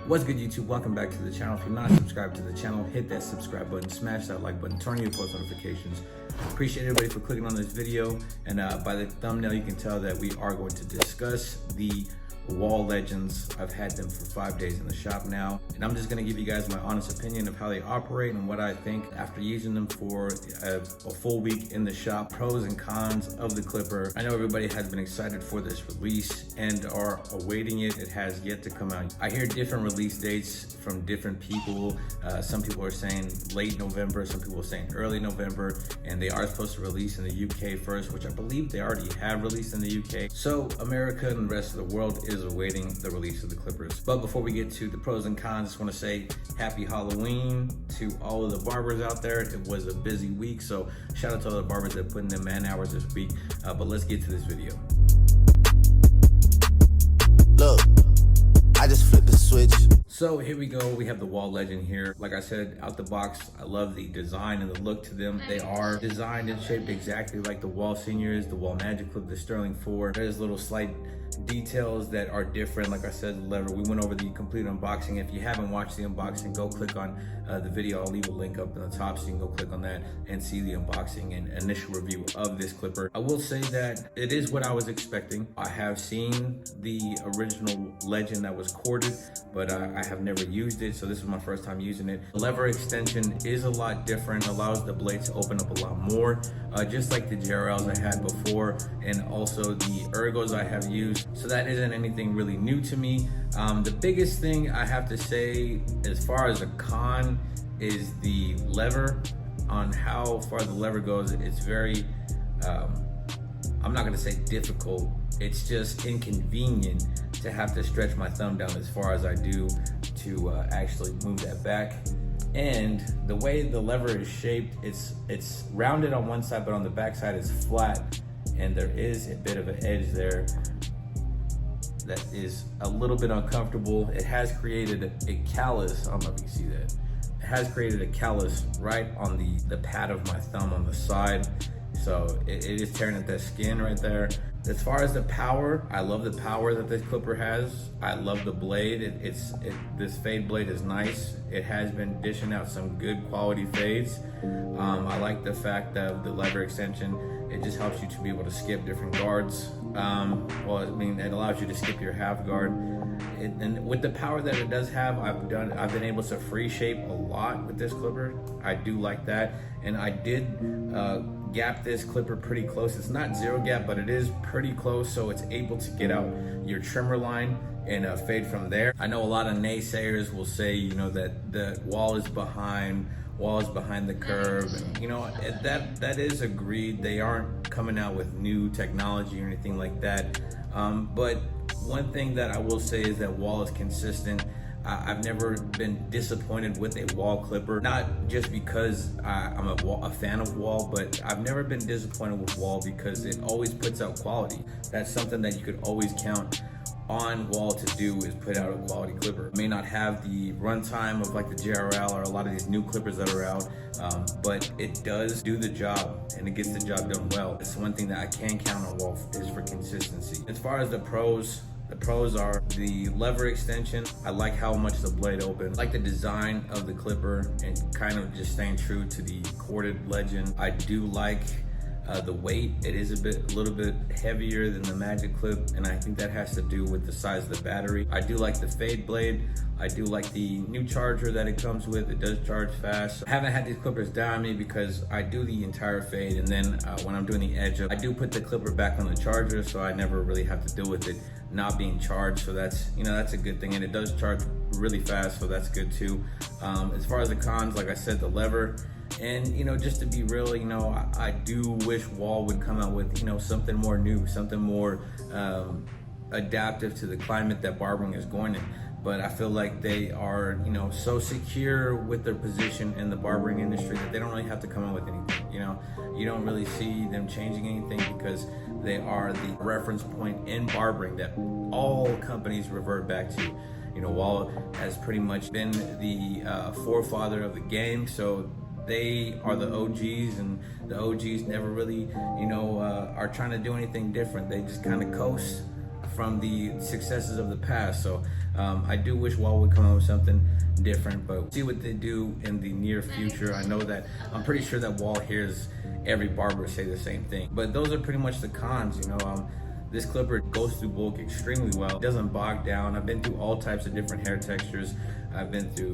What's good, YouTube? Welcome back to the channel. If you're not subscribed to the channel, hit that subscribe button, smash that like button, turn on your post notifications. Appreciate everybody for clicking on this video. And by the thumbnail, you can tell that we are going to discuss the Wahl legends. I've had them for 5 days in the shop now, and I'm just gonna give you guys my honest opinion of how they operate and what I think after using them for a full week in the shop. Pros and cons of the clipper. I know everybody has been excited for this release and are awaiting it. It has yet to come out. I hear different release dates from different people. Some people are saying late November, some people are saying early November, and they are supposed to release in the UK first, which I believe they already have released in the UK. So America and the rest of the world is awaiting the release of the clippers. But before we get to the pros and cons, I just want to say happy Halloween to all of the barbers out there. It was a busy week, so shout out to all the barbers that put in their man hours this week. But let's get to this video. Look, I just flipped the switch. So here we go. We have the Wahl legend here. Like I said, out the box, I love the design and the look to them. They are designed and shaped exactly like the Wahl Seniors, the Wahl Magic Clip, the Sterling 4. There's little slight details that are different. Like I said, the lever, we went over the complete unboxing. If you haven't watched the unboxing, go click on the video. I'll leave a link up in the top so you can go click on that and see the unboxing and initial review of this clipper. I will say that it is what I was expecting. I have seen the original legend that was corded, but I have never used it, so this is my first time using it. The lever extension is a lot different, allows the blade to open up a lot more, just like the JRLs I had before, and also the ergos I have used. So that isn't anything really new to me. The biggest thing I have to say as far as a con is the lever. On how far the lever goes, it's very, I'm not gonna say difficult, it's just inconvenient to have to stretch my thumb down as far as I do to actually move that back. And the way the lever is shaped, it's rounded on one side, but on the back side it's flat, and there is a bit of an edge there that is a little bit uncomfortable. It has created a callus, I don't know if you can see that. It has created a callus right on the pad of my thumb on the side. So it is tearing at that skin right there. As far as the power, I love the power that this clipper has. I love the blade. This fade blade is nice. It has been dishing out some good quality fades. I like the fact that the lever extension, it just helps you to be able to skip different guards. Well, I mean, it allows you to skip your half guard. And with the power that it does have, I've been able to free shape a lot with this clipper. I do like that. And I did gap this clipper pretty close. It's not zero gap, but it is pretty close, so it's able to get out your trimmer line and fade from there. I know a lot of naysayers will say, you know, that the Wahl is behind the curve, and you know, that is agreed. They aren't coming out with new technology or anything like that, but one thing that I will say is that Wahl is consistent. I've never been disappointed with a Wahl clipper, not just because I'm a fan of Wahl, but I've never been disappointed with Wahl because it always puts out quality. That's something that you could always count on Wahl to do, is put out a quality clipper. It may not have the runtime of like the JRL or a lot of these new clippers that are out, but it does do the job and it gets the job done well. It's one thing that I can count on Wahl is for consistency. As far as the pros are the lever extension. I like how much the blade opens. I like the design of the clipper and kind of just staying true to the corded legend. I do like the weight. It is a little bit heavier than the Magic Clip, and I think that has to do with the size of the battery. I do like the fade blade. I do like the new charger that it comes with. It does charge fast. I haven't had these clippers die on me because I do the entire fade, and then when I'm doing the edge up, I do put the clipper back on the charger, so I never really have to deal with it not being charged. So that's, you know, that's a good thing, and it does charge really fast, so that's good too. As far as the cons, like I said, the lever. And, you know, just to be real, you know, I do wish Wahl would come out with, you know, something more new, something more adaptive to the climate that barbering is going in. But I feel like they are, you know, so secure with their position in the barbering industry that they don't really have to come out with anything. You know, you don't really see them changing anything because they are the reference point in barbering that all companies revert back to. You know, Wahl has pretty much been the forefather of the game, so they are the OGs, and the OGs never really, you know, are trying to do anything different. They just kind of coast from the successes of the past. So I do wish Wahl would come up with something different, but see what they do in the near future. I know that I'm pretty sure that Wahl hears every barber say the same thing, but those are pretty much the cons. This clipper goes through bulk extremely well. It doesn't bog down. I've been through all types of different hair textures. I've been through,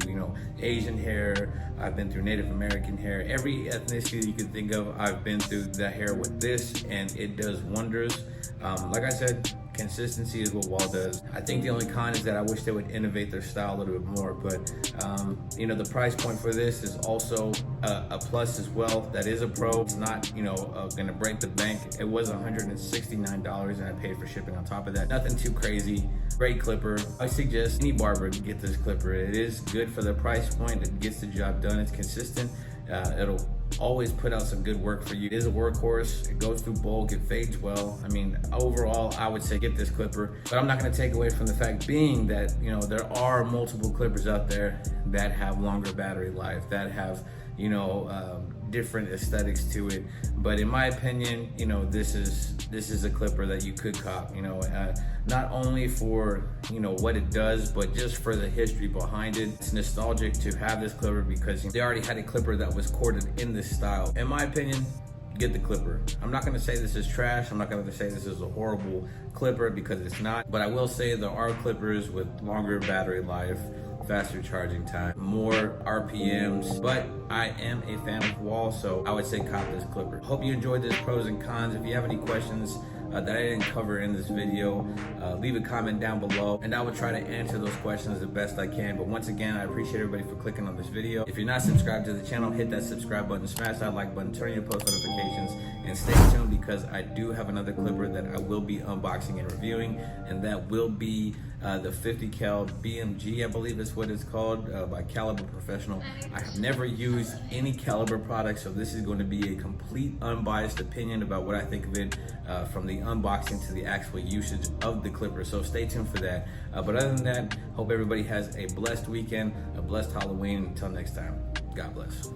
Asian hair. I've been through Native American hair. Every ethnicity you could think of, I've been through the hair with this, and it does wonders. Like I said, consistency is what Wahl does. I think the only con is that I wish they would innovate their style a little bit more, but the price point for this is also a plus as well. That is a pro. It's not, gonna break the bank. It was $169 and I paid for shipping on top of that. Nothing too crazy. Great clipper. I suggest any barber to get this clipper. It is good for the price point. It gets the job done. It's consistent. It'll always put out some good work for you. It is a workhorse. It goes through bulk. It fades well. Overall, I would say get this clipper. But I'm not going to take away from the fact being that, there are multiple clippers out there that have longer battery life, that have, different aesthetics to it. But in my opinion, this is a clipper that you could cop, not only for, what it does, but just for the history behind it. It's nostalgic to have this clipper because they already had a clipper that was corded in this style. In my opinion, get the clipper. I'm not gonna say this is trash. I'm not gonna say this is a horrible clipper because it's not, but I will say there are clippers with longer battery life, faster charging time, more RPMs, but I am a fan of Wahl, so I would say cop this clipper. Hope you enjoyed this pros and cons. If you have any questions that I didn't cover in this video, leave a comment down below and I will try to answer those questions the best I can. But once again, I appreciate everybody for clicking on this video. If you're not subscribed to the channel, hit that subscribe button, smash that like button, turn on your post notifications, and stay tuned because I do have another clipper that I will be unboxing and reviewing, and that will be the 50 cal BMG, I believe is what it's called, by Caliber Professional. I have never used any Caliber product, so this is going to be a complete unbiased opinion about what I think of it, from the unboxing to the actual usage of the clipper. So stay tuned for that. But other than that, hope everybody has a blessed weekend, a blessed Halloween. Until next time, God bless.